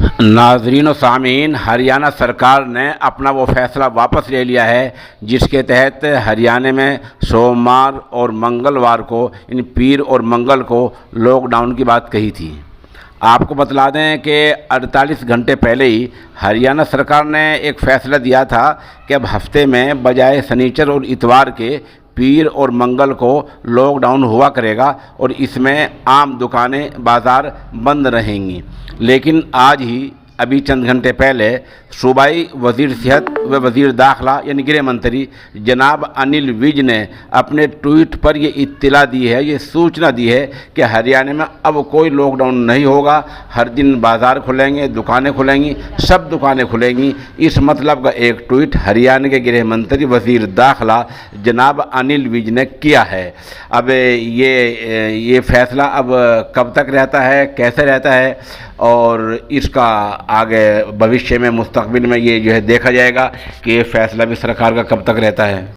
नाजरीन और सामीन, हरियाणा सरकार ने अपना वो फैसला वापस ले लिया है जिसके तहत हरियाणा में सोमवार और मंगलवार को, इन पीर और मंगल को लॉकडाउन की बात कही थी। आपको बतला दें कि 48 घंटे पहले ही हरियाणा सरकार ने एक फ़ैसला दिया था कि अब हफ्ते में बजाय शनिचर और इतवार के पीर और मंगल को लॉकडाउन हुआ करेगा और इसमें आम दुकानें बाज़ार बंद रहेंगी। लेकिन आज ही अभी चंद घंटे पहले सूबाई वज़ीर सेहत व वज़ीर दाखिला यानी गृह मंत्री जनाब अनिल विज ने अपने ट्वीट पर ये इत्तला दी है, ये सूचना दी है कि हरियाणा में अब कोई लॉकडाउन नहीं होगा। हर दिन बाज़ार खुलेंगे, दुकानें खुलेंगी, सब दुकानें खुलेंगी। इस मतलब का एक ट्वीट हरियाणा के गृह मंत्री वज़ीर दाखिला जनाब अनिल विज ने किया है। अब ये फ़ैसला अब कब तक रहता है, कैसे रहता है और इसका आगे भविष्य में मुस्तकबिल में ये जो है देखा जाएगा कि ये फ़ैसला भी सरकार का कब तक रहता है।